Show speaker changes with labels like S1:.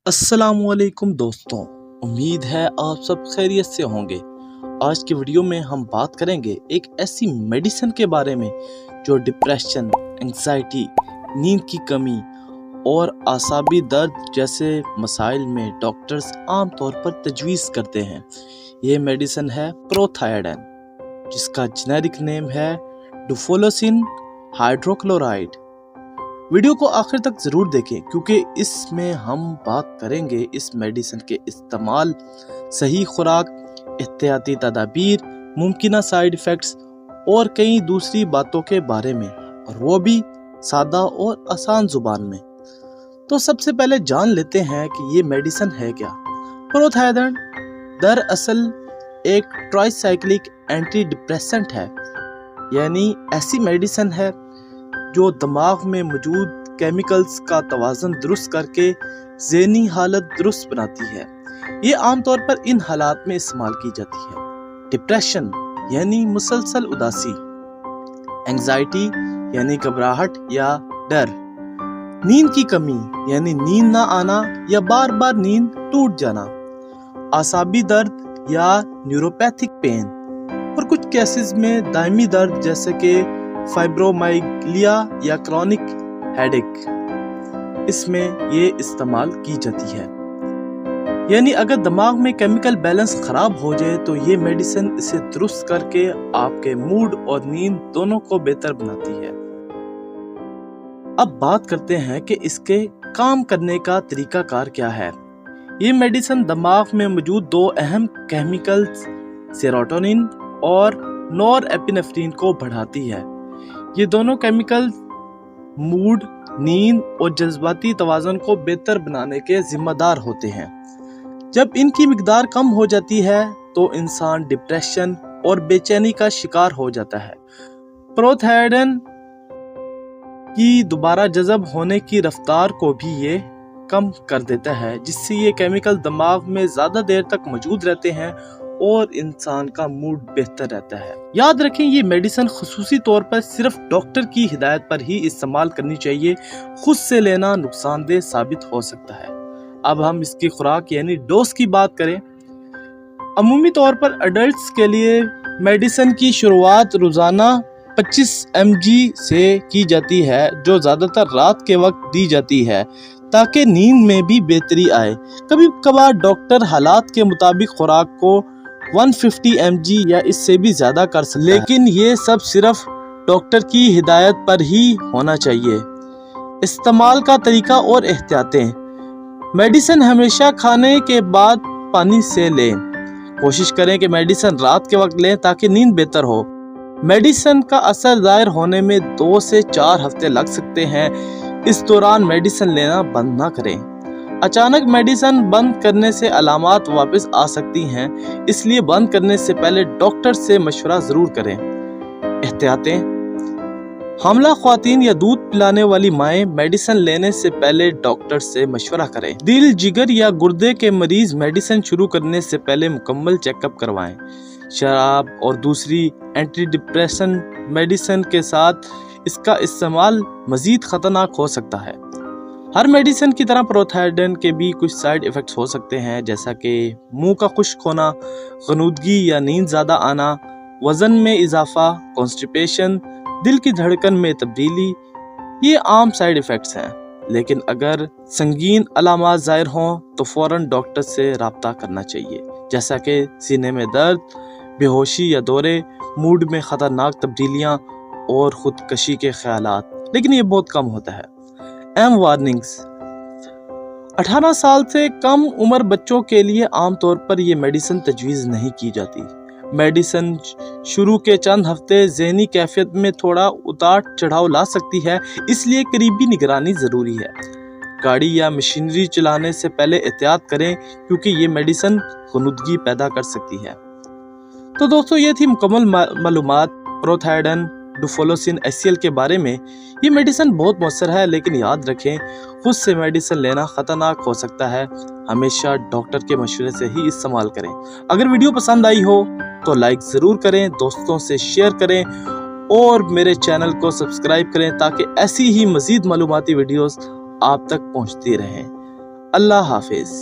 S1: अस्सलाम वालेकुम दोस्तों, उम्मीद है आप सब खैरियत से होंगे। आज की वीडियो में हम बात करेंगे एक ऐसी मेडिसिन के बारे में जो डिप्रेशन, एंग्जाइटी, नींद की कमी और आसाबी दर्द जैसे मसाइल में डॉक्टर्स आम तौर पर तजवीज़ करते हैं। ये मेडिसिन है प्रोथायडन, जिसका जेनेरिक नेम है डुफोलोसिन हाइड्रोक्लोराइड। वीडियो को आखिर तक ज़रूर देखें क्योंकि इसमें हम बात करेंगे इस मेडिसिन के इस्तेमाल, सही खुराक, एहतियाती तदाबीर, मुमकिना साइड इफ़ेक्ट्स और कई दूसरी बातों के बारे में, और वो भी सादा और आसान ज़ुबान में। तो सबसे पहले जान लेते हैं कि ये मेडिसिन है क्या। प्रोथायडन दरअसल एक ट्राइसाइक्लिक एंटी डिप्रेसेंट है, यानी ऐसी मेडिसिन है जो दिमाग में मौजूद केमिकल्स का तवाज़ुन दुरुस्त करके ज़हनी हालत दुरुस्त बनाती है। ये आमतौर पर इन हालात में इस्तेमाल की जाती है: डिप्रेशन यानी मुसलसल उदासी, एंग्जाइटी यानी घबराहट या डर, नींद की कमी यानी नींद ना आना या बार बार नींद टूट जाना, आसाबी दर्द या न्यूरोपैथिक पेन, और कुछ केसेस में दायमी दर्द जैसे कि फाइब्रोमाइग्लिया या क्रॉनिक हेडेक, इसमें ये इस्तेमाल की जाती है। यानी अगर दिमाग में केमिकल बैलेंस खराब हो जाए तो ये मेडिसिन इसे दुरुस्त करके आपके मूड और नींद दोनों को बेहतर बनाती है। अब बात करते हैं कि इसके काम करने का तरीकाकार क्या है। ये मेडिसिन दिमाग में मौजूद दो अहम केमिकल्स सेरोटोनिन और नॉरएपिनेफ्रिन को बढ़ाती है। ये दोनों केमिकल मूड, नींद और जज्बाती तवाज़ुन को बेहतर बनाने के जिम्मेदार होते हैं। जब इनकी मिकदार कम हो जाती है तो इंसान डिप्रेशन और बेचैनी का शिकार हो जाता है। प्रोथायडन की दोबारा जज़ब होने की रफ्तार को भी ये कम कर देता है, जिससे ये केमिकल दिमाग में ज़्यादा देर तक मौजूद रहते हैं और इंसान का मूड बेहतर रहता है। याद रखें, ये मेडिसिन खुसूसी तौर पर सिर्फ डॉक्टर की हिदायत पर ही इस्तेमाल करनी चाहिए। खुद से लेना नुकसानदेह साबित हो सकता है। अब हम इसकी खुराक यानी डोज की बात करें। अमूमी तौर पर अडल्ट्स के लिए मेडिसिन की शुरुआत रोज़ाना 25 mg से की जाती है, जो ज़्यादातर रात के वक्त दी जाती है ताकि नींद में भी बेहतरी आए। कभी कभार डॉक्टर हालात के मुताबिक खुराक को 150 mg या इससे भी ज़्यादा कर सकता है, लेकिन ये सब सिर्फ डॉक्टर की हिदायत पर ही होना चाहिए। इस्तेमाल का तरीका और एहतियातें: मेडिसिन हमेशा खाने के बाद पानी से लें। कोशिश करें कि मेडिसिन रात के वक्त लें ताकि नींद बेहतर हो। मेडिसिन का असर ज़ाहिर होने में 2 से 4 हफ्ते लग सकते हैं। इस दौरान मेडिसिन लेना बंद ना करें। अचानक मेडिसिन बंद करने से अलामात वापस आ सकती हैं, इसलिए बंद करने से पहले डॉक्टर से मशवरा ज़रूर करें। एहतियातें: हामला ख्वातीन या दूध पिलाने वाली माएँ मेडिसिन लेने से पहले डॉक्टर से मशवरा करें। दिल, जिगर या गुर्दे के मरीज मेडिसिन शुरू करने से पहले मुकम्मल चेकअप करवाएं। शराब और दूसरी एंटी डिप्रेशन मेडिसिन के साथ इसका इस्तेमाल मज़ीद ख़तरनाक हो सकता है। हर मेडिसिन की तरह प्रोथायडन के भी कुछ साइड इफ़ेक्ट्स हो सकते हैं, जैसा कि मुंह का खुश्क होना, ग़नूदगी या नींद ज़्यादा आना, वज़न में इजाफा, कॉन्स्टिपेशन, दिल की धड़कन में तब्दीली। ये आम साइड इफ़ेक्ट्स हैं, लेकिन अगर संगीन अलामात ज़ाहिर हों तो फ़ौरन डॉक्टर से रब्ता करना चाहिए, जैसा कि सीने में दर्द, बेहोशी या दौरे, मूड में ख़तरनाक तब्दीलियाँ और ख़ुदकशी के ख़यालात, लेकिन ये बहुत कम होता है। अहम वार्निंग्स: 18 साल से कम उम्र बच्चों के लिए आमतौर पर यह मेडिसिन तजवीज़ नहीं की जाती। मेडिसिन शुरू के चंद हफ्ते ज़हनी कैफियत में थोड़ा उतार चढ़ाव ला सकती है, इसलिए करीबी निगरानी ज़रूरी है। गाड़ी या मशीनरी चलाने से पहले एहतियात करें क्योंकि ये मेडिसिन ग़नूदगी पैदा कर सकती है। तो दोस्तों, ये थी मुकम्मल मालूमात प्रोथायडन डुफोलोसिन HCl के बारे में। ये मेडिसिन बहुत मौसर है, लेकिन याद रखें, खुद से मेडिसिन लेना ख़तरनाक हो सकता है। हमेशा डॉक्टर के मशवरे से ही इस्तेमाल करें। अगर वीडियो पसंद आई हो तो लाइक ज़रूर करें, दोस्तों से शेयर करें और मेरे चैनल को सब्सक्राइब करें ताकि ऐसी ही मज़ीद मालूमाती वीडियोस आप तक पहुंचती रहें। اللہ حافظ.